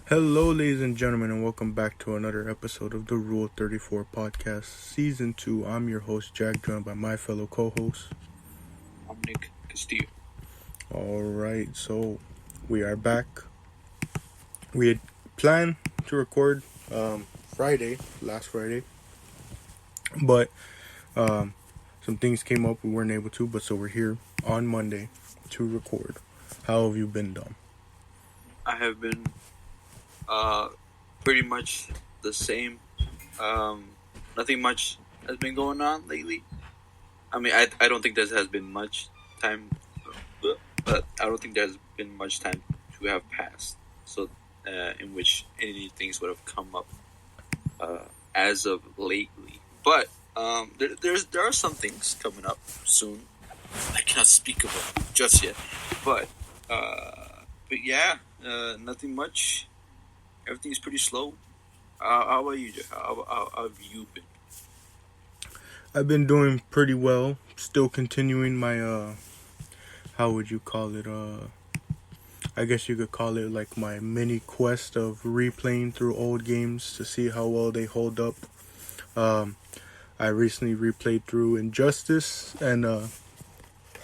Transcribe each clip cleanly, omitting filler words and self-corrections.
Hello, ladies and gentlemen, and welcome back to another episode of the Rule 34 podcast, Season 2. I'm your host, Jack, joined by my fellow co-host. I'm Nick Castillo. Alright, so we are back. We had planned to record last Friday, but some things came up, we weren't able to, but so we're here on Monday to record. How have you been, Dom? I have been pretty much the same. Nothing much has been going on lately. I mean, I don't think there has been much time, but I don't think there's been much time to have passed. So, in which any things would have come up as of lately. But there are some things coming up soon. I cannot speak of them just yet. But yeah, nothing much. Everything's pretty slow. How about you? How have you been? I've been doing pretty well. Still continuing my how would you call it? I guess you could call it like my mini quest of replaying through old games to see how well they hold up. I recently replayed through Injustice, and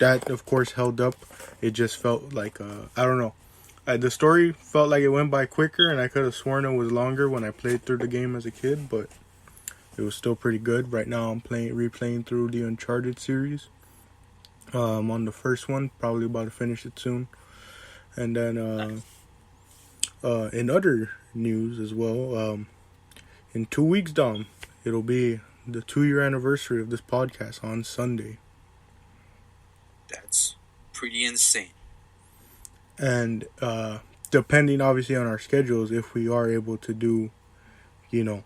that of course held up. It just felt like I don't know. The story felt like it went by quicker, and I could have sworn it was longer when I played through the game as a kid, but it was still pretty good. Right now I'm replaying through the Uncharted series. I'm on the first one, probably about to finish it soon. And then in other news as well, in 2 weeks, Dom, it'll be the 2-year anniversary of this podcast on Sunday. That's pretty insane. And depending obviously on our schedules, if we are able to do, 2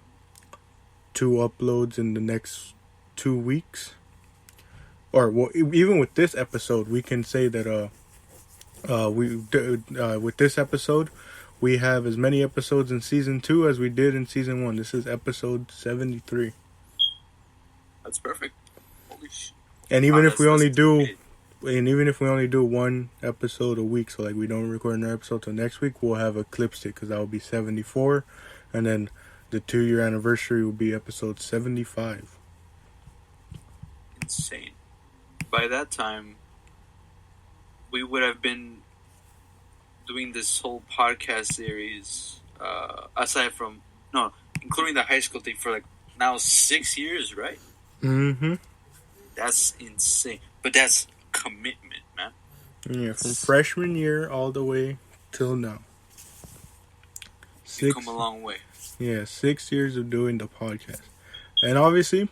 uploads in the next 2 weeks, or even with this episode, we can say that with this episode, we have as many episodes in season 2 as we did in season 1. This is episode 73. That's perfect. Holy shit. And even if we only do one episode a week, so like we don't record another episode till next week, we'll have eclipsed it because that will be 74, and then the 2-year anniversary will be episode 75. Insane. By that time, we would have been doing this whole podcast series, including the high school thing, for like now 6 years, right? Mm-hmm. That's insane. But that's commitment, man. Yeah, from freshman year all the way till now. You've come a long way. Yeah, 6 years of doing the podcast. And obviously,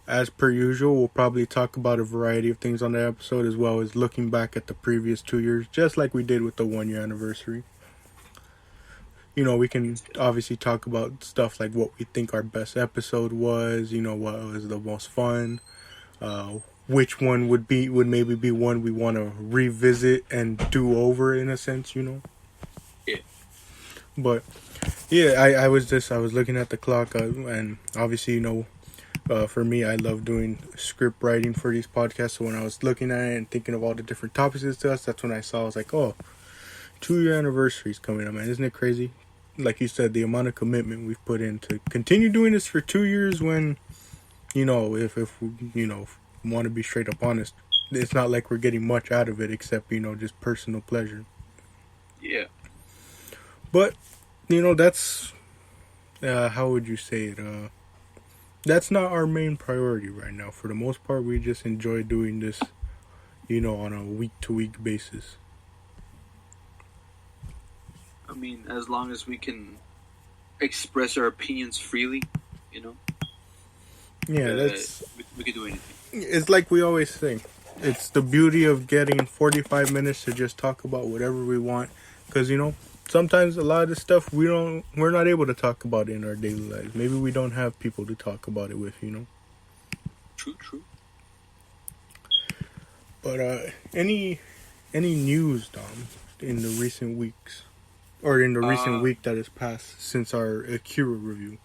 as per usual, we'll probably talk about a variety of things on the episode, as well as looking back at the previous 2 years, just like we did with the 1-year anniversary. We can obviously talk about stuff like what we think our best episode was, what was the most fun, which one would maybe be one we want to revisit and do over in a sense, Yeah. But yeah, I was looking at the clock, and obviously, for me, I love doing script writing for these podcasts. So when I was looking at it and thinking of all the different topics to discuss, that's when I saw, I was like, oh, 2-year anniversary is coming up, man. Isn't it crazy? Like you said, the amount of commitment we've put in to continue doing this for 2 years when, if we, want to be straight up honest, it's not like we're getting much out of it except, just personal pleasure. Yeah. But, that's, how would you say it? That's not our main priority right now. For the most part, we just enjoy doing this, on a week-to-week basis. I mean, as long as we can express our opinions freely, Yeah, we can do anything. It's like we always say. It's the beauty of getting 45 minutes to just talk about whatever we want. Because, sometimes a lot of this stuff we're not able to talk about in our daily lives. Maybe we don't have people to talk about it with, True. But any news, Dom, in the recent weeks? Or in the recent week that has passed since our Akira review?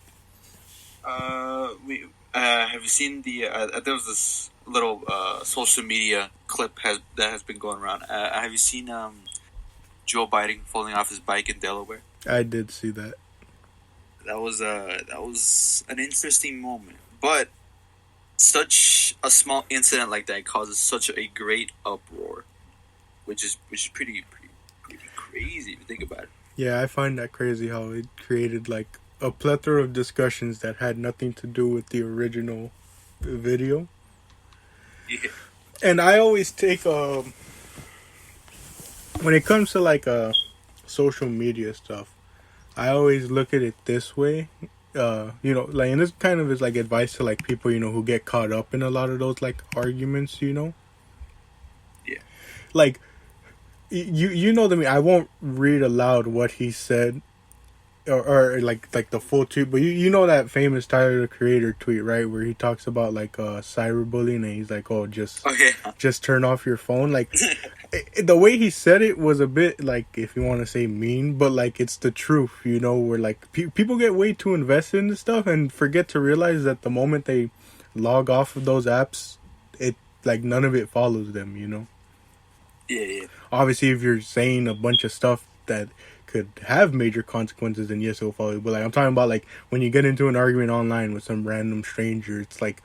We have you seen there was this little social media clip that has been going around. Have you seen Joe Biden falling off his bike in Delaware? I did see that. That was an interesting moment, but such a small incident like that causes such a great uproar, which is pretty crazy if you think about it. Yeah, I find that crazy how it created like a plethora of discussions that had nothing to do with the original video. Yeah, And I always take when it comes to like social media stuff, I always look at it this way. Like, and this kind of is like advice to like people, who get caught up in a lot of those like arguments, yeah, like you know me. I won't read aloud what he said, or like the full tweet, but you know that famous Tyler the Creator tweet, right, where he talks about like cyberbullying, and he's like, oh, oh yeah, just turn off your phone. Like, the way he said it was a bit like, if you want to say mean, but like it's the truth, where like people get way too invested in this stuff and forget to realize that the moment they log off of those apps, it like none of it follows them. yeah. Obviously, if you're saying a bunch of stuff that could have major consequences, then yes, it'll follow you. But like, I'm talking about like when you get into an argument online with some random stranger, it's like,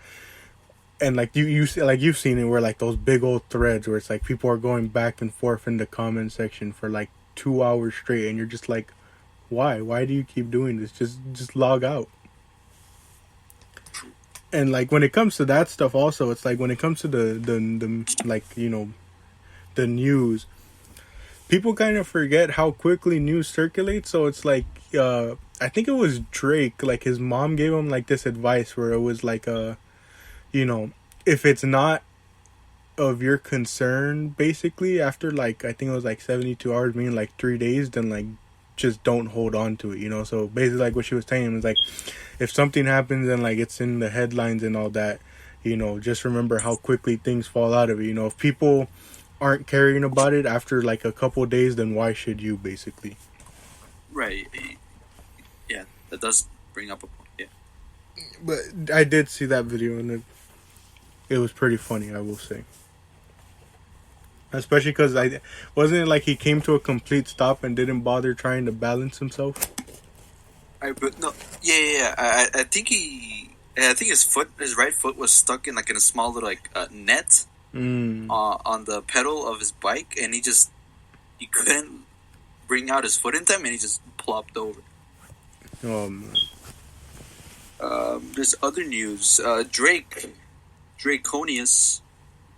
and like like you've seen it where like those big old threads where it's like people are going back and forth in the comment section for like 2 hours straight, and you're just like, why do you keep doing this? Just log out. And like when it comes to that stuff also, it's like when it comes to the like, the news, people kind of forget how quickly news circulates. So it's like, I think it was Drake, like his mom gave him like this advice where it was like, if it's not of your concern, basically after like, I think it was like 72 hours, meaning like 3 days, then like just don't hold on to it. So basically like what she was saying was like, if something happens and like it's in the headlines and all that, just remember how quickly things fall out of it. If people aren't caring about it after like a couple of days, then why should you, basically? Right. Yeah, that does bring up a point. Yeah. But I did see that video, and it was pretty funny, I will say. Especially because wasn't it like he came to a complete stop and didn't bother trying to balance himself? But no, yeah. I think I think his right foot was stuck in a small little net on the pedal of his bike, and he couldn't bring out his foot in time, and he just plopped over. Oh man. There's other news. Draconius,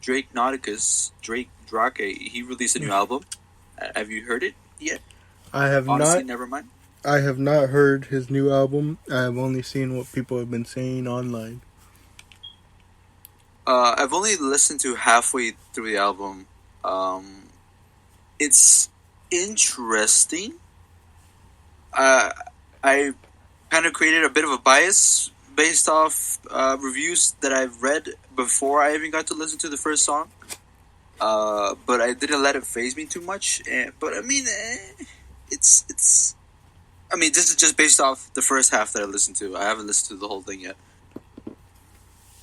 Drake Nauticus, Drake Drake. He released a new album. Have you heard it yet? I have Honestly, not. never mind. I have not heard his new album. I have only seen what people have been saying online. I've only listened to halfway through the album. It's interesting. I kind of created a bit of a bias based off reviews that I've read before I even got to listen to the first song. But I didn't let it phase me too much. But I mean, it's. I mean, this is just based off the first half that I listened to. I haven't listened to the whole thing yet.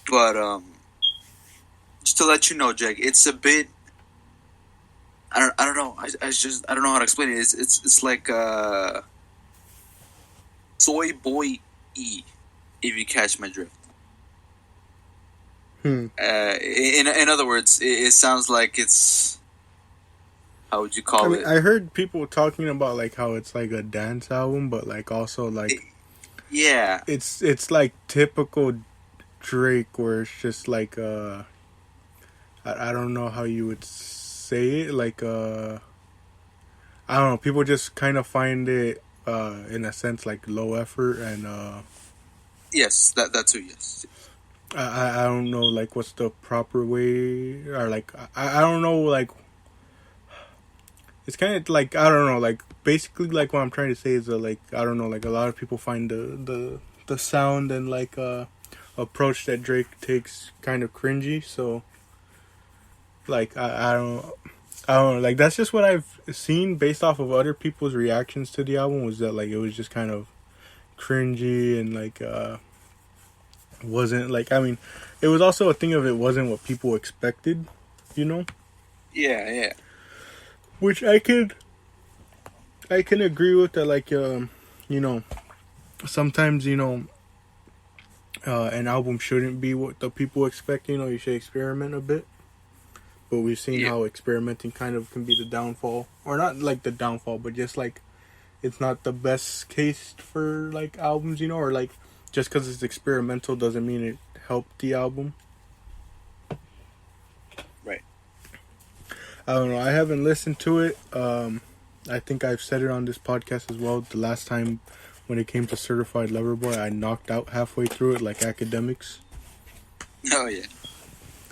But just to let you know, Jake, it's a bit. I don't know. I don't know how to explain it. It's like soy boy e, if you catch my drift. In other words, it sounds like it's. How would you call it? I heard people talking about like how it's like a dance album, but like also like yeah, it's like typical Drake, where it's just like I don't know how you would say it, like I don't know, people just kind of find it in a sense like low effort, and yes, that too, yes. I don't know like what's the proper way, or like I don't know, like it's kind of like, I don't know, like basically like what I'm trying to say is like, I don't know, like a lot of people find the sound and like approach that Drake takes kind of cringy. So like I don't know, like that's just what I've seen based off of other people's reactions to the album, was that like it was just kind of cringy, and like wasn't like, I mean, it was also a thing of, it wasn't what people expected. Yeah. Which I I can agree with that. Like, you know, sometimes an album shouldn't be what the people expect. You know, you should experiment a bit. But we've seen Yeah. how experimenting kind of can be the downfall, or not like the downfall, but just like it's not the best case for like albums. Or like just because it's experimental doesn't mean it helped the album. Right. I don't know. I haven't listened to it. I think I've said it on this podcast as well. The last time when it came to Certified Lover Boy, I knocked out halfway through it like academics. Oh yeah.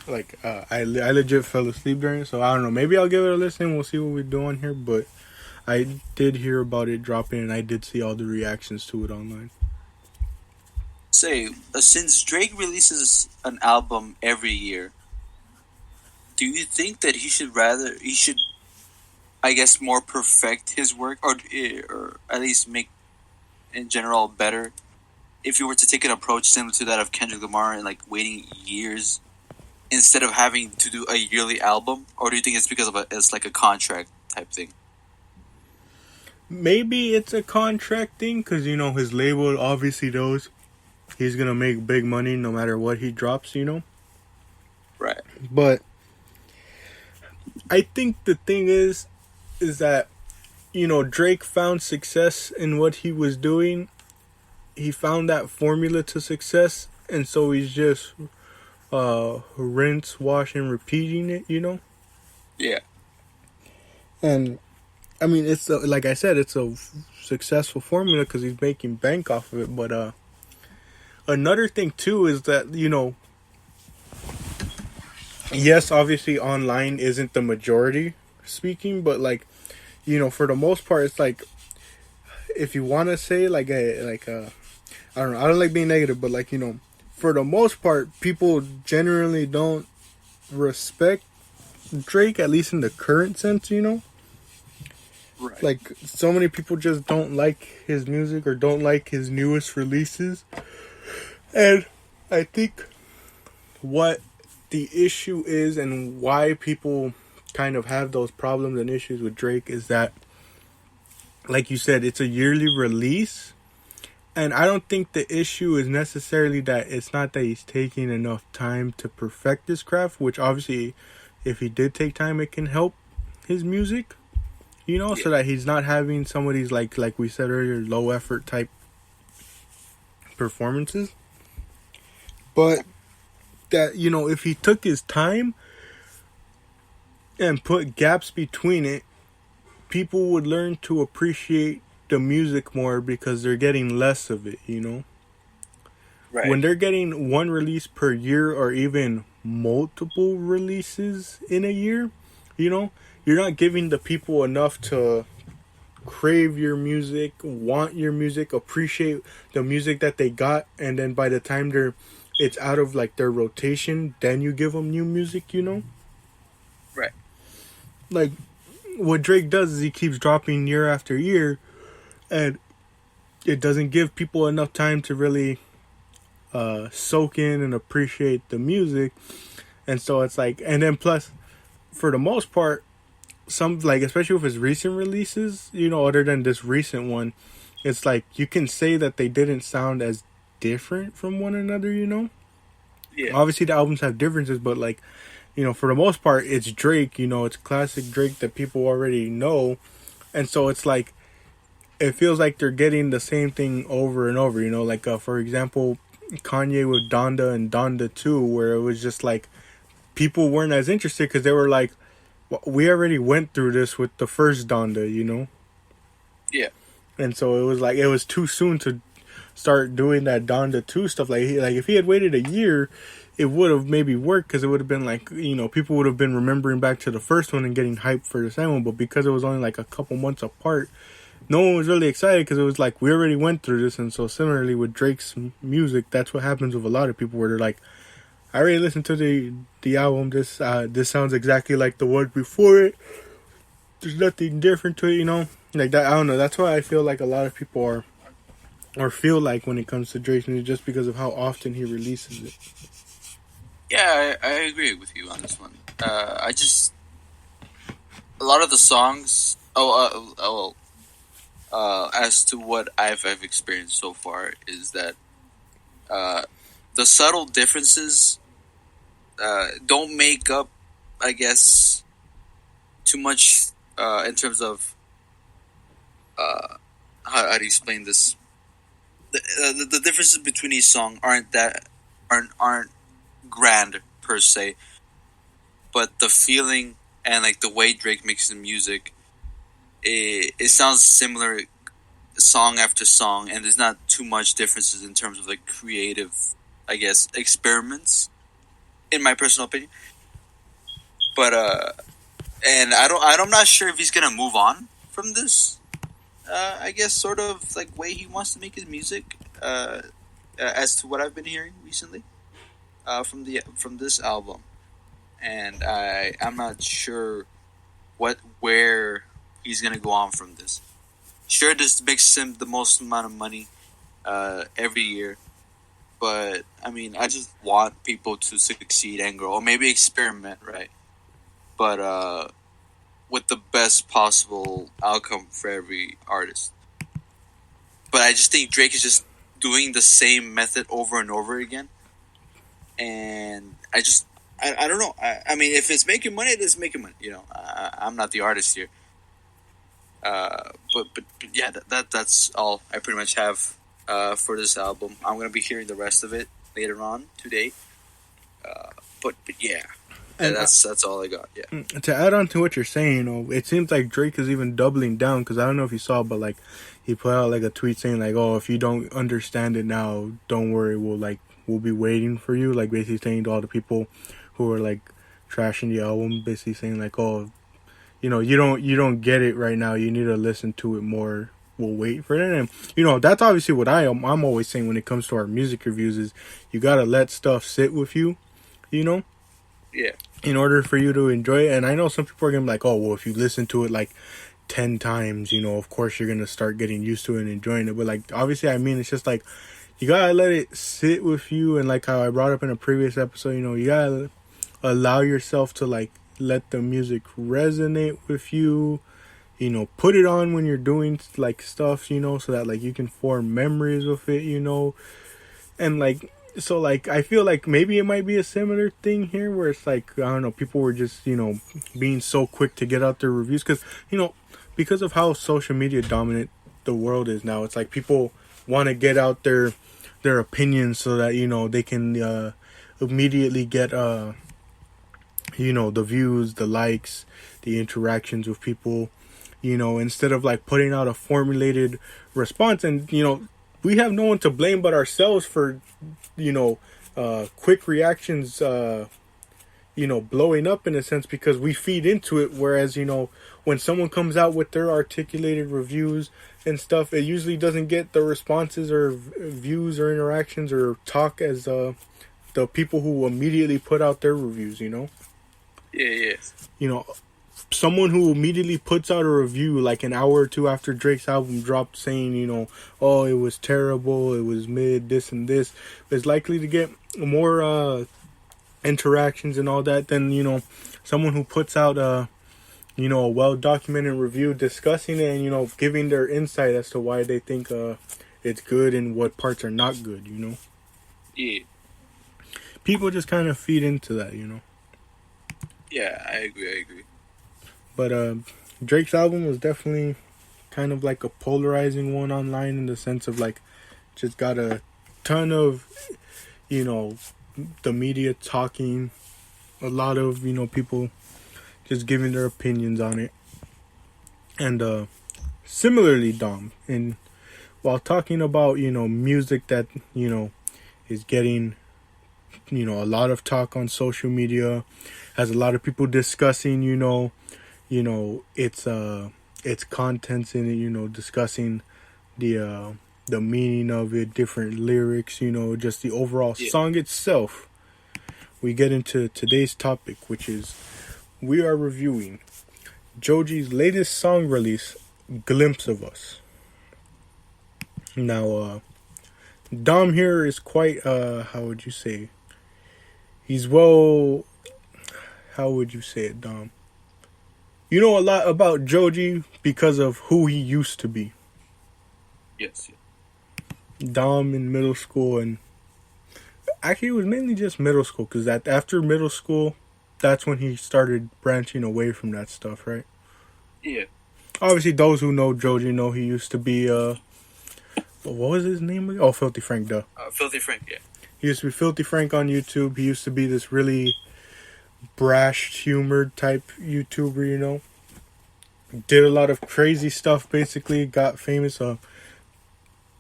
Like I legit fell asleep during it, so I don't know. Maybe I'll give it a listen. We'll see what we do on here. But I did hear about it dropping, and I did see all the reactions to it online. Say, since Drake releases an album every year, do you think that he should, I guess, more perfect his work, or at least make in general better, if you were to take an approach similar to that of Kendrick Lamar and like waiting years instead of having to do a yearly album, or do you think it's because of it's like a contract type thing? Maybe it's a contract thing because his label obviously knows he's gonna make big money no matter what he drops. Right. But I think the thing is that Drake found success in what he was doing. He found that formula to success, and so he's just rinse, wash, and repeating it. Yeah. And I mean, it's like I said, it's a successful formula because he's making bank off of it. But another thing too is that yes, obviously online isn't the majority speaking, but like for the most part, it's like if you want to say I don't know, I don't like being negative, but like for the most part, people generally don't respect Drake, at least in the current sense. Right. Like, so many people just don't like his music or don't like his newest releases. And I think what the issue is and why people kind of have those problems and issues with Drake is that, like you said, it's a yearly release. And I don't think the issue is necessarily that it's not that he's taking enough time to perfect his craft, which obviously, if he did take time, it can help his music. So that he's not having some of these, like we said earlier, low effort type performances. But that, if he took his time and put gaps between it, people would learn to appreciate the music more because they're getting less of it, Right. When they're getting one release per year or even multiple releases in a year, you're not giving the people enough to crave your music, want your music, appreciate the music that they got, and then by the time it's out of like their rotation, then you give them new music, Right. Like what Drake does is he keeps dropping year after year, and it doesn't give people enough time to really soak in and appreciate the music. And so it's like, and then plus, for the most part, some, like, especially with his recent releases, other than this recent one, it's like you can say that they didn't sound as different from one another. Yeah. Obviously the albums have differences, but like, for the most part, it's Drake. It's classic Drake that people already know, and so it's like it feels like they're getting the same thing over and over. Like for example, Kanye with Donda and Donda 2, where it was just like people weren't as interested because they were like, we already went through this with the first Donda, Yeah. And so it was like, it was too soon to start doing that Donda 2 stuff. Like if he had waited a year, it would have maybe worked because it would have been like, people would have been remembering back to the first one and getting hyped for the second one. But because it was only like a couple months apart, no one was really excited because it was like, we already went through this. And so similarly with Drake's music, that's what happens with a lot of people where they're like, I already listened to the album. This sounds exactly like the one before it. There's nothing different to it, Like that, I don't know. That's why I feel like a lot of people are, or feel like when it comes to Drake's music, just because of how often he releases it. Yeah, I agree with you on this one. A lot of the songs. as to what I've experienced so far is that uh, the subtle differences don't make up, I guess, too much in terms of how do you explain this? The differences between each song aren't grand per se, but the feeling and like the way Drake makes the music, it sounds similar song after song, and there's not too much differences in terms of like creative, I guess, experiments, in my personal opinion. But and I'm not sure if he's gonna move on from this. I guess sort of like way he wants to make his music. As to what I've been hearing recently from this album, and I'm not sure where he's gonna go on from this. Sure, this makes him the most amount of money every year, but I mean, I just want people to succeed and grow, or maybe experiment, right? But with the best possible outcome for every artist. But I just think Drake is just doing the same method over and over again, and I don't know. I mean, if it's making money, it is making money. You know, I'm not the artist here. But yeah, that's all I pretty much have for this album. I'm gonna be hearing the rest of it later on today. But yeah, And that's all I got. Yeah, to add on to what you're saying, you know, it seems like Drake is even doubling down because I don't know if you saw, but like he put out like a tweet saying like, "Oh, if you don't understand it now, don't worry, we'll be waiting for you." Like basically saying to all the people who are like trashing the album, basically saying like, "Oh, you know, you don't get it right now. You need to listen to it more. We'll wait for it." And you know, that's obviously what I'm always saying when it comes to our music reviews is you gotta let stuff sit with you, you know, yeah, in order for you to enjoy it. And I know some people are gonna be like, "Oh, well, if you listen to it like 10 times, you know, of course you're gonna start getting used to it and enjoying it." But like, obviously, I mean, it's just like you gotta let it sit with you. And like how I brought up in a previous episode, you know, you gotta allow yourself to like let the music resonate with you, you know, put it on when you're doing like stuff, you know, so that like you can form memories with it, you know. And like, so like I feel like maybe it might be a similar thing here where it's like, I don't know, people were just, you know, being so quick to get out their reviews because, you know, because of how social media dominant the world is now, it's like people want to get out their opinions so that, you know, they can immediately get you know, the views, the likes, the interactions with people, you know, instead of like putting out a formulated response. And, you know, we have no one to blame but ourselves for, you know, quick reactions, you know, blowing up in a sense because we feed into it. Whereas, you know, when someone comes out with their articulated reviews and stuff, it usually doesn't get the responses or views or interactions or talk as the people who immediately put out their reviews, you know? yeah. You know, someone who immediately puts out a review like an hour or two after Drake's album dropped saying, you know, "Oh, it was terrible, it was mid, this and this," is likely to get more interactions and all that than, you know, someone who puts out you know, a well-documented review discussing it and, you know, giving their insight as to why they think it's good and what parts are not good, you know. Yeah. People just kind of feed into that, you know. Yeah, I agree. But Drake's album was definitely kind of like a polarizing one online in the sense of like just got a ton of, you know, the media talking, a lot of, you know, people just giving their opinions on it. And similarly, Dom, and while talking about, you know, music that, you know, is getting, you know, a lot of talk on social media, has a lot of people discussing, you know, its contents in it, you know, discussing the meaning of it, different lyrics, you know, just the overall song itself. We get into today's topic, which is we are reviewing Joji's latest song release, Glimpse of Us. Now, Dom here is quite, how would you say? He's well, how would you say it, Dom? You know a lot about Joji because of who he used to be. Yes. Yeah. Dom in middle school, and actually it was mainly just middle school because after middle school, that's when he started branching away from that stuff, right? Yeah. Obviously, those who know Joji know he used to be what was his name? Oh, Filthy Frank, duh. Filthy Frank. Yeah. He used to be Filthy Frank on YouTube. He used to be this really brash, humored type YouTuber, you know. Did a lot of crazy stuff. Basically, got famous.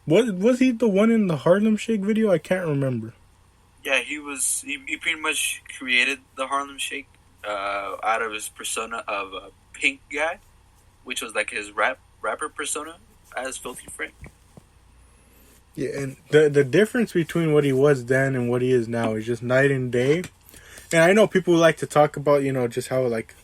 Was he the one in the Harlem Shake video? I can't remember. Yeah, he was. He pretty much created the Harlem Shake out of his persona of a pink guy, which was like his rapper persona as Filthy Frank. Yeah, and the difference between what he was then and what he is now is just night and day. And I know people like to talk about, you know, just how like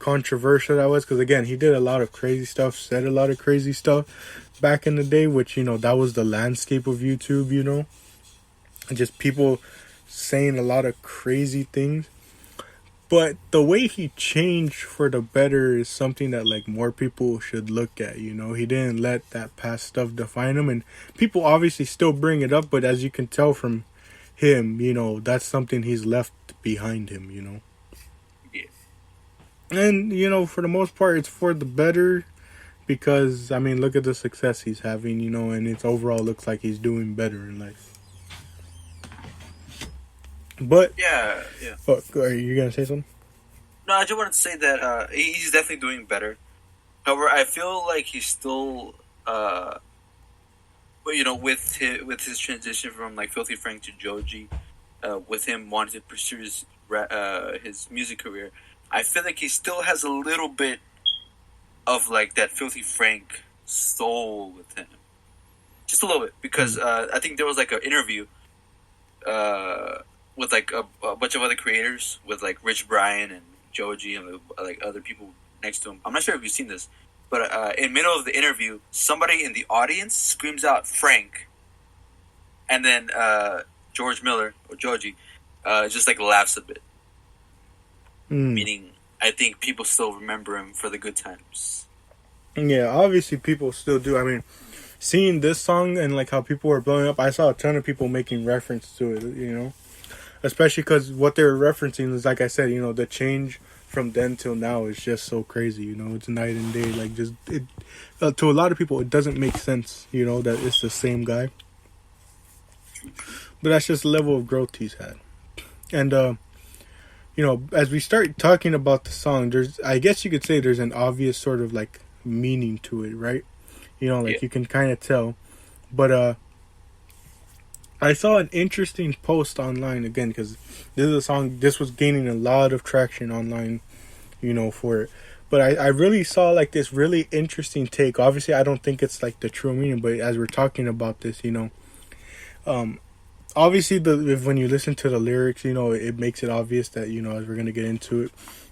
controversial that was because again, he did a lot of crazy stuff, said a lot of crazy stuff back in the day, which, you know, that was the landscape of YouTube, you know, and just people saying a lot of crazy things. But the way he changed for the better is something that like more people should look at, you know. He didn't let that past stuff define him, and people obviously still bring it up, but as you can tell from him, you know, that's something he's left behind him, you know. Yeah. And, you know, for the most part it's for the better because I mean, look at the success he's having, you know, and it's overall looks like he's doing better in life. But Yeah. Yeah. are you gonna say something? No, I just wanted to say that he's definitely doing better. However, I feel like he's still, you know, with his transition from like Filthy Frank to Joji, with him wanting to pursue his music career, I feel like he still has a little bit of like that Filthy Frank soul with him, just a little bit, because I think there was like an interview with like a bunch of other creators with like Rich Brian and Joji and like other people next to him. I'm not sure if you've seen this, but in the middle of the interview, somebody in the audience screams out Frank, and then George Miller or Joji just like laughs a bit, meaning I think people still remember him for the good times. Yeah, obviously people still do. I mean, seeing this song and like how people were blowing up, I saw a ton of people making reference to it, you know, especially because what they're referencing is, like I said, you know, the change from then till now is just so crazy, you know. It's night and day. Like, just it to a lot of people it doesn't make sense, you know, that it's the same guy, but that's just the level of growth he's had. And you know, as we start talking about the song, there's, I guess you could say, there's an obvious sort of like meaning to it, right? You know, like, you can kind of tell. But I saw an interesting post online again, because this is a song, this was gaining a lot of traction online, you know, for it. But I really saw like this really interesting take. Obviously I don't think it's like the true meaning, but as we're talking about this, you know, obviously when you listen to the lyrics, you know, it makes it obvious that, you know, as we're gonna get into it,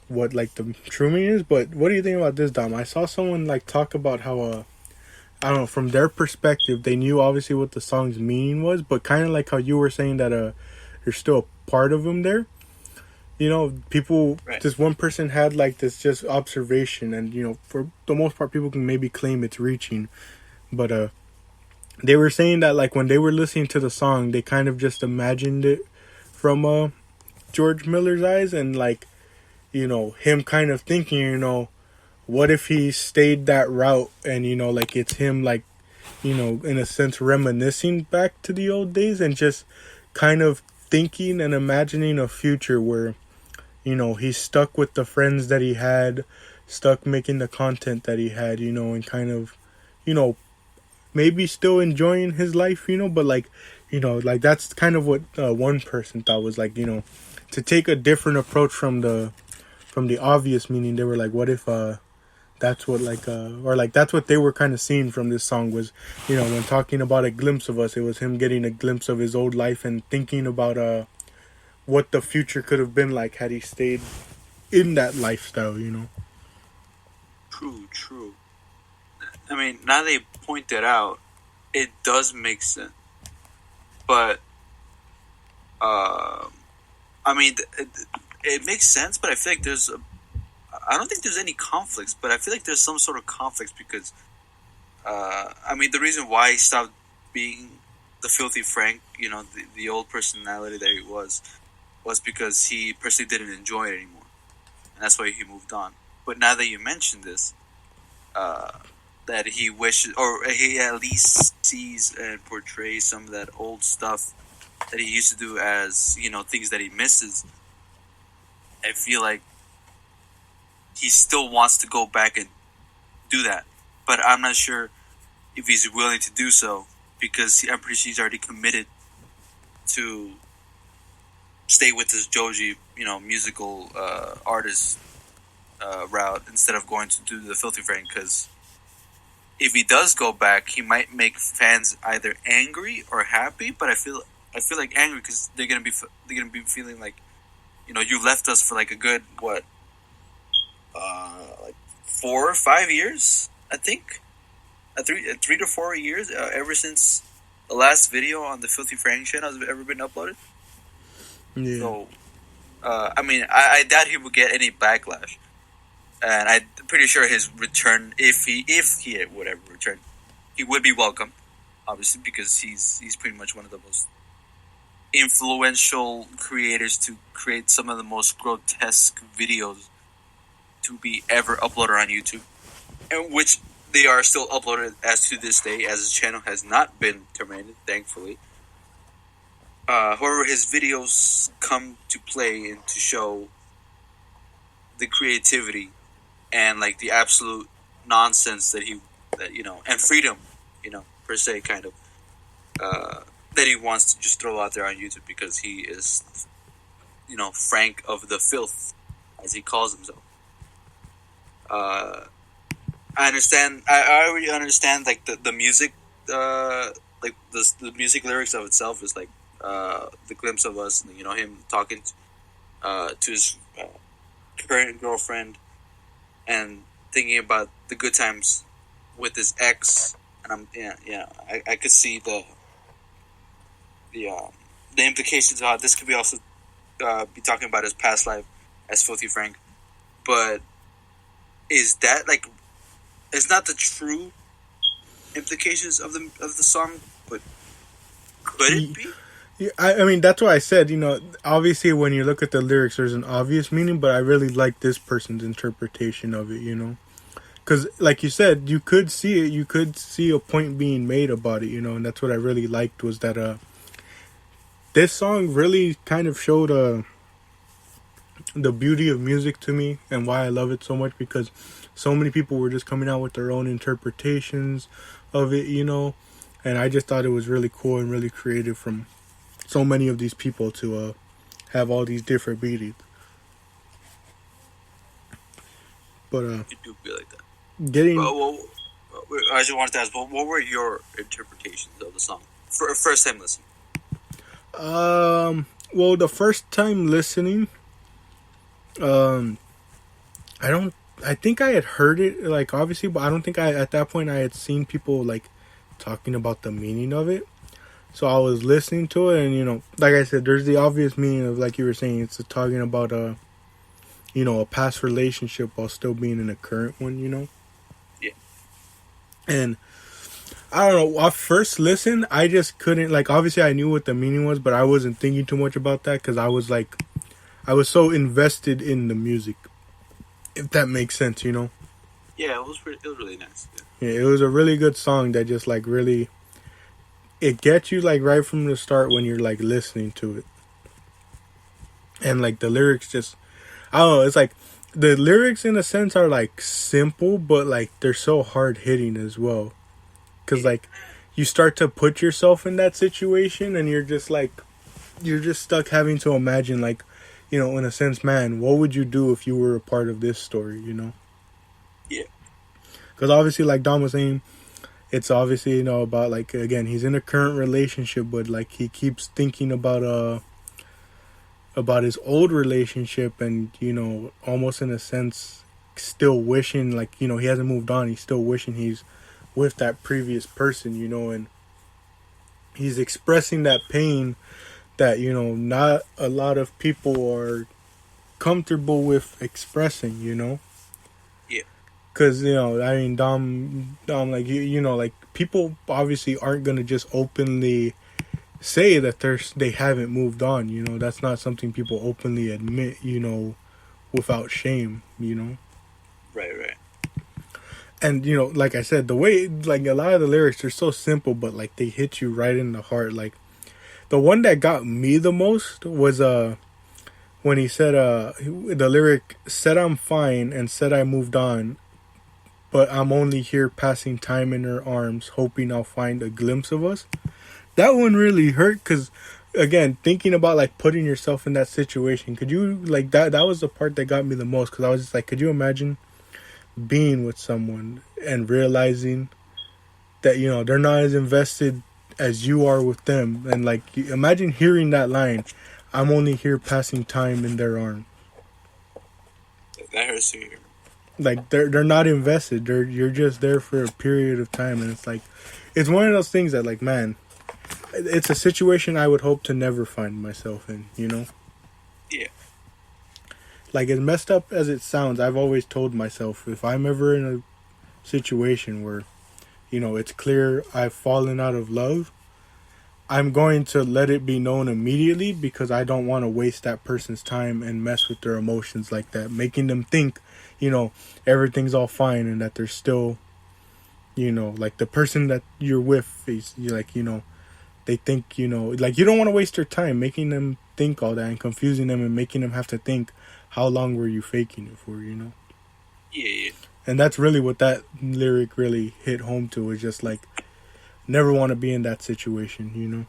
what like the true meaning is. But what do you think about this, Dom? I saw someone like talk about how I don't know, from their perspective, they knew obviously what the song's meaning was, but kind of like how you were saying that there's still a part of them there. You know, people, right. This one person had like this just observation, and, you know, for the most part, people can maybe claim it's reaching, but they were saying that like when they were listening to the song, they kind of just imagined it from George Miller's eyes, and like, you know, him kind of thinking, you know, what if he stayed that route, and, you know, like, it's him, like, you know, in a sense reminiscing back to the old days, and just kind of thinking and imagining a future where, you know, he's stuck with the friends that he had, stuck making the content that he had, you know, and kind of, you know, maybe still enjoying his life, you know, but like, you know, like, that's kind of what one person thought was like, you know, to take a different approach from the obvious meaning. They were like, what if that's what like or like that's what they were kind of seeing from this song was, you know, when talking about a glimpse of us, it was him getting a glimpse of his old life and thinking about what the future could have been like had he stayed in that lifestyle, you know. True. I mean, now they point that out, it does make sense. But I mean, it makes sense, but I feel like I don't think there's any conflicts, but I feel like there's some sort of conflicts, because I mean, the reason why he stopped being the Filthy Frank, the old personality that he was because he personally didn't enjoy it anymore, and that's why he moved on. But now that you mentioned this, uh, that he wishes, or he at least sees and portrays some of that old stuff that he used to do as things that he misses. I feel like he still wants to go back and do that, but I'm not sure if he's willing to do so because I'm pretty sure he's already committed to stay with this Joji, musical artist route instead of going to do the Filthy Frank. Because if he does go back, he might make fans either angry or happy. But I feel like angry because they're gonna be feeling like you left us for like a good like 4 or 5 years, I think. 3 to 4 years ever since the last video on the Filthy Frank channel has ever been uploaded. Yeah. So, I mean, I doubt he would get any backlash, and I'm pretty sure his return, if he would ever return, he would be welcome, obviously, because he's pretty much one of the most influential creators to create some of the most grotesque videos to be ever uploaded on YouTube, and which they are still uploaded as to this day, as his channel has not been terminated, thankfully. However, his videos come to play and to show the creativity and like the absolute nonsense that and freedom, per se, kind of that he wants to just throw out there on YouTube because he is, Frank of the Filth, as he calls himself. I understand. I already understand like the music, like the music lyrics of itself is like the glimpse of us, him talking to his current girlfriend and thinking about the good times with his ex, and I could see the implications of how this could be also be talking about his past life as Filthy Frank, but is that like it's not the true implications of the song, but could it be? Yeah, I mean, that's what I said. Obviously, when you look at the lyrics, there's an obvious meaning, but I really like this person's interpretation of it, Because, like you said, you could see it. You could see a point being made about it, and that's what I really liked was that this song really kind of showed the beauty of music to me and why I love it so much, because so many people were just coming out with their own interpretations of it, and I just thought it was really cool and really creative from so many of these people to have all these different meanings. But You do feel like that. getting Well, I just wanted to ask, what were your interpretations of the song for a first time listen? well, the first time listening, I think I had heard it, like, obviously, but I don't think at that point I had seen people like talking about the meaning of it. So I was listening to it, and like I said, there's the obvious meaning of, like you were saying, it's talking about a past relationship while still being in a current one. Yeah. And I don't know. At first listen, I just couldn't, like, obviously I knew what the meaning was, but I wasn't thinking too much about that because I was so invested in the music, if that makes sense. Yeah, it was really nice. Yeah, it was a really good song that just like really. It gets you like right from the start when you're like listening to it. And like the lyrics just, I don't know, it's like the lyrics in a sense are like simple, but like they're so hard hitting as well. Cause like you start to put yourself in that situation and you're just stuck having to imagine like, in a sense, man, what would you do if you were a part of this story, Yeah. Cause obviously like Dom was saying, it's obviously, about, like, again, he's in a current relationship, but, like, he keeps thinking about his old relationship and, almost in a sense, still wishing, like, he hasn't moved on. He's still wishing he's with that previous person, and he's expressing that pain that, not a lot of people are comfortable with expressing, Yeah. because I mean, Dom, like like people obviously aren't gonna just openly say that they haven't moved on. That's not something people openly admit. Without shame. Right, right. And like I said, the way like a lot of the lyrics are so simple, but like they hit you right in the heart. Like the one that got me the most was when he said the lyric said I'm fine and said I moved on, but I'm only here passing time in her arms, hoping I'll find a glimpse of us. That one really hurt because, again, thinking about like putting yourself in that situation, could you like that? That was the part that got me the most because I was just like, could you imagine being with someone and realizing that they're not as invested as you are with them, and like imagine hearing that line, "I'm only here passing time in their arms." That hurts to hear. Like they're not invested. You're just there for a period of time, and it's like it's one of those things that like man, it's a situation I would hope to never find myself in. Yeah. Like as messed up as it sounds, I've always told myself if I'm ever in a situation where it's clear I've fallen out of love, I'm going to let it be known immediately because I don't want to waste that person's time and mess with their emotions like that, making them think, everything's all fine and that they're still, like the person that you're with is like, they think, like you don't want to waste their time making them think all that and confusing them and making them have to think how long were you faking it for, Yeah, yeah. And that's really what that lyric really hit home to, is just like never want to be in that situation.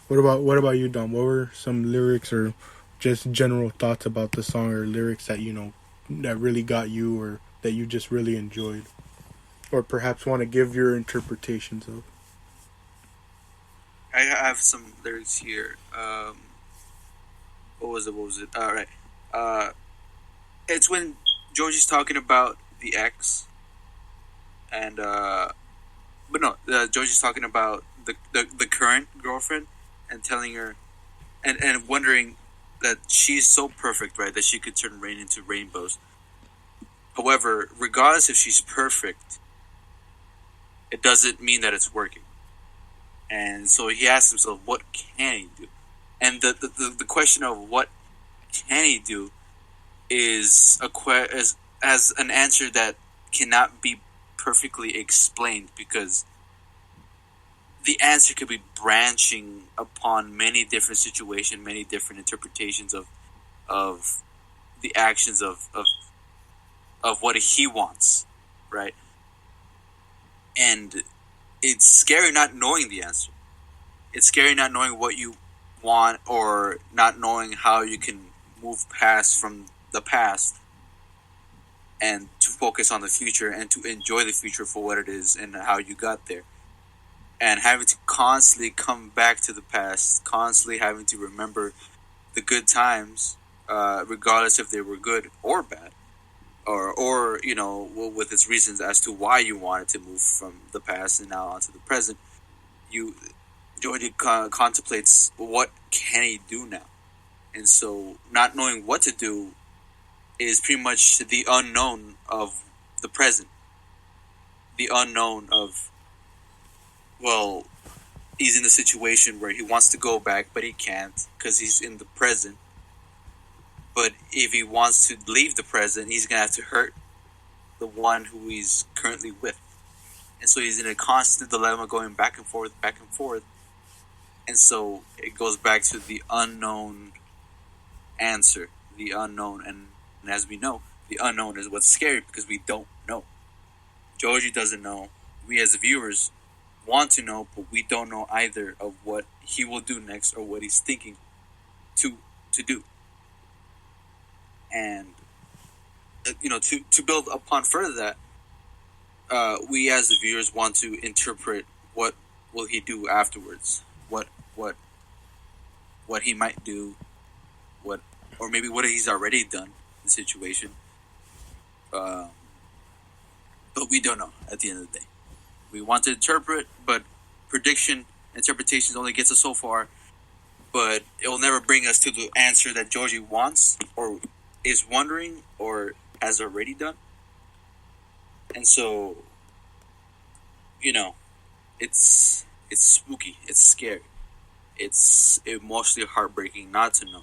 What about you, Dom? What were some lyrics or just general thoughts about the song or lyrics that that really got you or that you just really enjoyed? Or perhaps want to give your interpretations of? I have some lyrics here. What was it? All right. It's when Joji's talking about the ex, and but no, Joji's talking about the current girlfriend, and telling her, and wondering that she's so perfect, right, that she could turn rain into rainbows. However, regardless if she's perfect, it doesn't mean that it's working. And so he asks himself, what can he do? And the question of what can he do is as an answer that cannot be perfectly explained, because the answer could be branching upon many different situations, many different interpretations of the actions of what he wants, right? And it's scary not knowing the answer. It's scary not knowing what you want, or not knowing how you can move past from the past and to focus on the future and to enjoy the future for what it is and how you got there. And having to constantly come back to the past, constantly having to remember the good times, regardless if they were good or bad, or with its reasons as to why you wanted to move from the past and now onto the present. Joji contemplates what can he do now, and so not knowing what to do is pretty much the unknown of the present, the unknown of, well, he's in a situation where he wants to go back but he can't because he's in the present. But if he wants to leave the present, he's gonna have to hurt the one who he's currently with. And so he's in a constant dilemma, going back and forth, back and forth. And so it goes back to the unknown answer, the unknown. And as we know, the unknown is what's scary, because we don't know. Joji doesn't know. We as the viewers want to know, but we don't know either of what he will do next or what he's thinking to do. And to build upon further that, we as the viewers want to interpret what will he do afterwards, what he might do, or maybe what he's already done in the situation. But we don't know at the end of the day. We want to interpret, but interpretations only gets us so far. But it will never bring us to the answer that Joji wants, or is wondering or has already done. And so, you know, it's spooky, it's scary, it's emotionally heartbreaking not to know.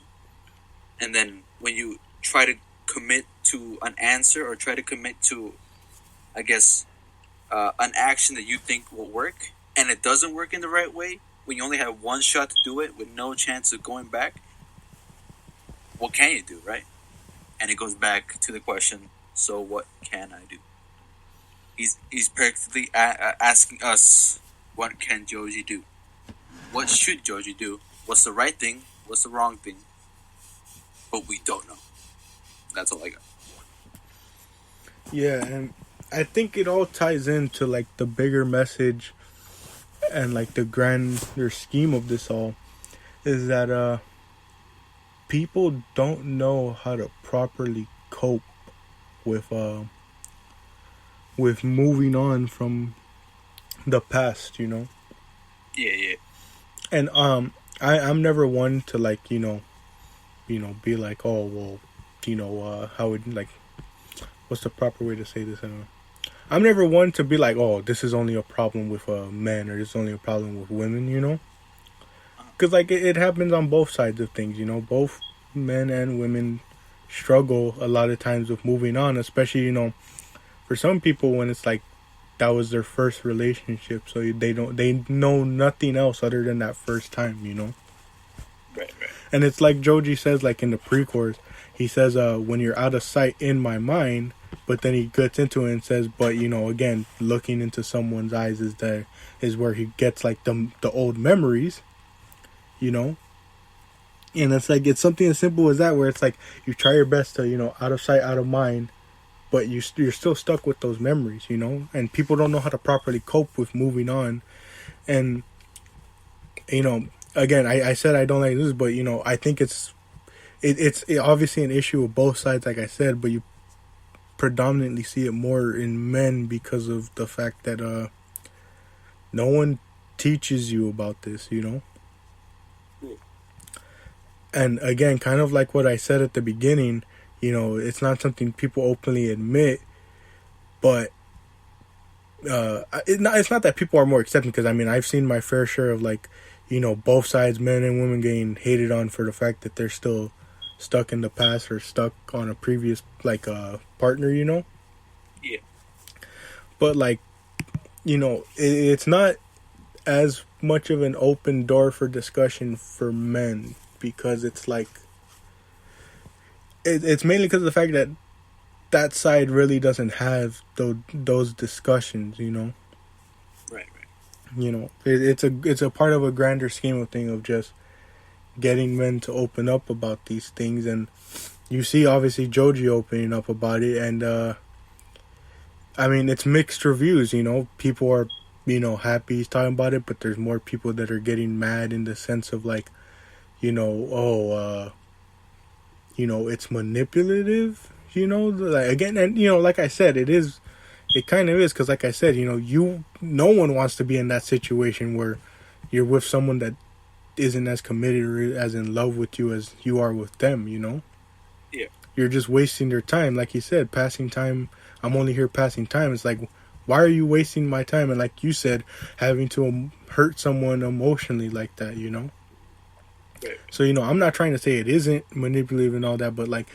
And then when you try to commit to an answer or try to commit to, I guess, an action that you think will work, and it doesn't work in the right way, when you only have one shot to do it with no chance of going back, what can you do, right? And it goes back to the question: so what can I do? He's practically asking us, what can Joji do? What should Joji do? What's the right thing? What's the wrong thing? But we don't know. That's all I got. Yeah, and I think it all ties into like the bigger message and like the grander scheme of this all is that people don't know how to properly cope with moving on from the past, you know. Yeah, yeah. And I'm never one to like, be like, oh well, how would like what's the proper way to say this? I don't know. I'm never one to be like, oh, this is only a problem with men or this is only a problem with women, you know? Because like it happens on both sides of things, you know. Both men and women struggle a lot of times with moving on, especially for some people when it's like that was their first relationship, so they know nothing else other than that first time, you know. Right, right. And it's like Joji says, like in the pre-chorus, he says, when you're out of sight in my mind, but then he gets into it and says, but again, looking into someone's eyes is where he gets like the old memories, you know. And it's like it's something as simple as that, where it's like you try your best to out of sight, out of mind, but you're still stuck with those memories, you know. And people don't know how to properly cope with moving on. And again, I said I don't like this, but I think it's obviously an issue with both sides, like I said, but you predominantly see it more in men because of the fact that no one teaches you about this, you know. And again, kind of like what I said at the beginning, it's not something people openly admit, but it's not that people are more accepting, because I mean I've seen my fair share of like both sides, men and women, getting hated on for the fact that they're still stuck in the past or stuck on a previous like partner, you know. Yeah. But like it's not as much of an open door for discussion for men, because it's like it's mainly because of the fact that that side really doesn't have those discussions, you know. Right, right. It's a part of a grander scheme of thing of just getting men to open up about these things. And you see obviously Joji opening up about it, and I mean it's mixed reviews, you know. People are happy he's talking about it, but there's more people that are getting mad in the sense of like it's manipulative, like, again. And like I said, it kind of is, because like I said, no one wants to be in that situation where you're with someone that isn't as committed or as in love with you as you are with them, you know. Yeah. You're just wasting your time, like you said, passing time. I'm only here passing time. It's like, why are you wasting my time? And like you said, having to hurt someone emotionally like that, you know. Right. So I'm not trying to say it isn't manipulative and all that, but like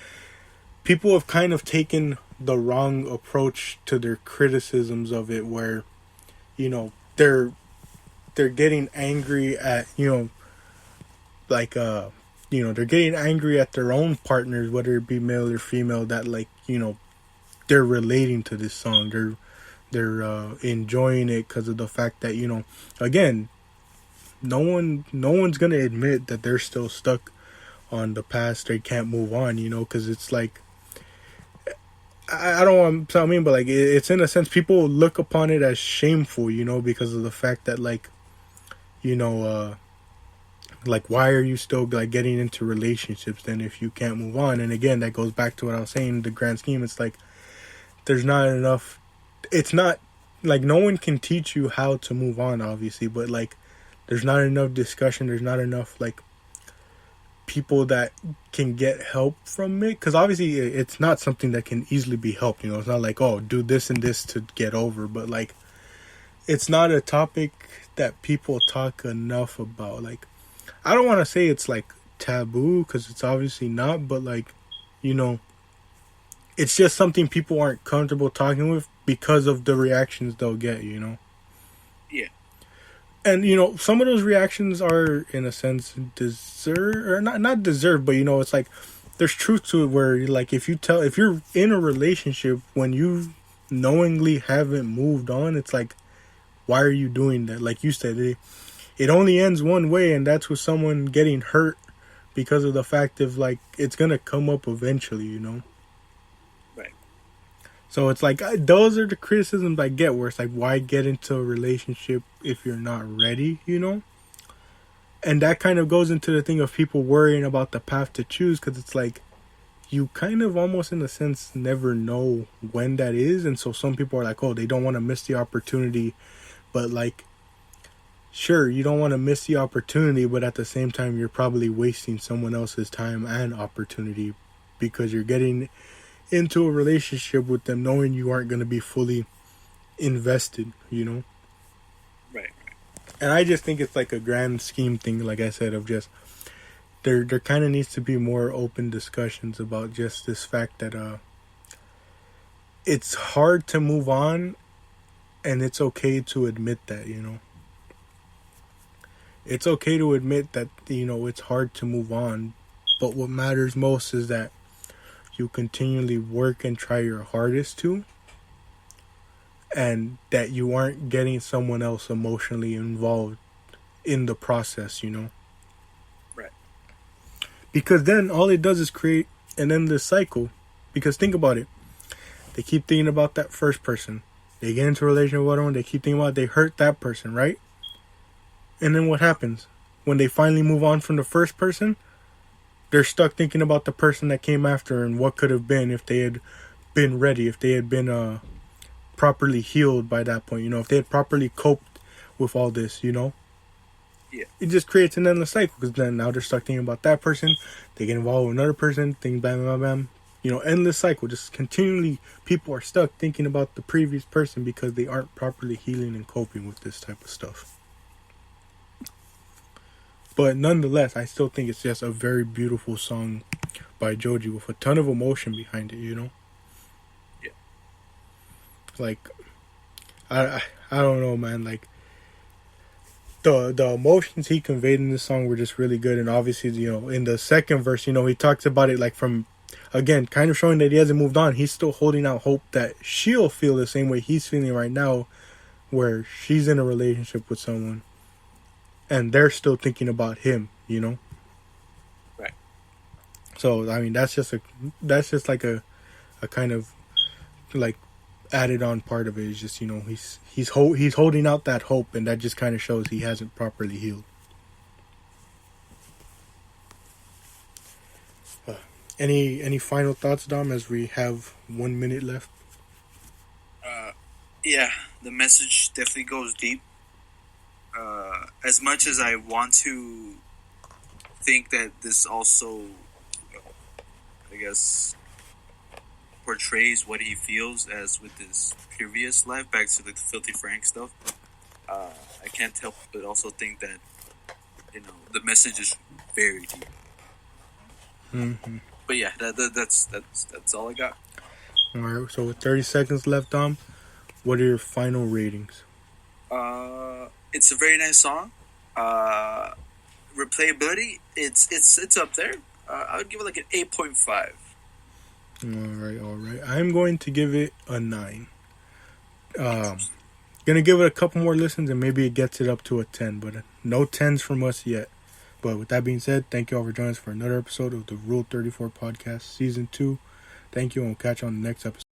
people have kind of taken the wrong approach to their criticisms of it, where they're getting angry at like they're getting angry at their own partners, whether it be male or female, that like they're relating to this song, they're enjoying it because of the fact that again, no one's gonna admit that they're still stuck on the past, they can't move on, because it's like, I don't want to sound mean, but like it's in a sense people look upon it as shameful, because of the fact that like like why are you still like getting into relationships then if you can't move on? And again, that goes back to what I was saying, the grand scheme. It's like there's not enough, it's not like no one can teach you how to move on, obviously, but like there's not enough discussion, there's not enough like people that can get help from it, because obviously it's not something that can easily be helped. It's not like, oh, do this and this to get over, but like it's not a topic that people talk enough about. Like, I don't want to say it's like taboo, because it's obviously not, but like, it's just something people aren't comfortable talking with because of the reactions they'll get. Yeah. And some of those reactions are, in a sense, deserved, or not deserved, but it's like there's truth to it, where like if you're in a relationship when you knowingly haven't moved on, it's like, why are you doing that? Like you said, it only ends one way, and that's with someone getting hurt because of the fact of like it's gonna come up eventually. Right. So it's like, those are the criticisms I get, where it's like, why get into a relationship if you're not ready, And that kind of goes into the thing of people worrying about the path to choose, because it's like, you kind of almost in a sense never know when that is. And so some people are like, oh, they don't want to miss the opportunity. But like, sure, you don't want to miss the opportunity, but at the same time, you're probably wasting someone else's time and opportunity, because you're getting into a relationship with them knowing you aren't going to be fully invested, Right. And I just think it's like a grand scheme thing, like I said, of just there kind of needs to be more open discussions about just this fact that it's hard to move on, and it's okay to admit that. It's okay to admit that it's hard to move on, but what matters most is that you continually work and try your hardest to, and that you aren't getting someone else emotionally involved in the process, Right. Because then all it does is create an endless cycle. Because think about it. They keep thinking about that first person. They get into a relationship with one, they keep thinking about they hurt that person, right? And then what happens? When they finally move on from the first person, they're stuck thinking about the person that came after and what could have been if they had been ready, if they had been properly healed by that point, if they had properly coped with all this, Yeah. It just creates an endless cycle, because then now they're stuck thinking about that person, they get involved with another person, thing, bam, bam, bam. Endless cycle. Just continually, people are stuck thinking about the previous person because they aren't properly healing and coping with this type of stuff. But nonetheless, I still think it's just a very beautiful song by Joji with a ton of emotion behind it, Yeah. Like, I don't know, man. Like, the emotions he conveyed in this song were just really good. And obviously, in the second verse, he talks about it like from, again, kind of showing that he hasn't moved on. He's still holding out hope that she'll feel the same way he's feeling right now, where she's in a relationship with someone and they're still thinking about him, Right. So I mean, that's just like a kind of like added on part of it. Is just he's holding out that hope, and that just kind of shows he hasn't properly healed. Any final thoughts, Dom, as we have 1 minute left? Yeah, the message definitely goes deep. As much as I want to think that this also, I guess, portrays what he feels as with his previous life, back to the Filthy Frank stuff, I can't help but also think that, the message is very deep. Mm-hmm. But yeah, that's all I got. All right, so with 30 seconds left, Dom, what are your final ratings? It's a very nice song. Replayability, it's up there. I would give it like an 8.5. All right. I'm going to give it a 9. Gonna give it a couple more listens and maybe it gets it up to a 10, but no 10s from us yet. But with that being said, thank you all for joining us for another episode of the Rule 34 Podcast, Season 2. Thank you, and we'll catch you on the next episode.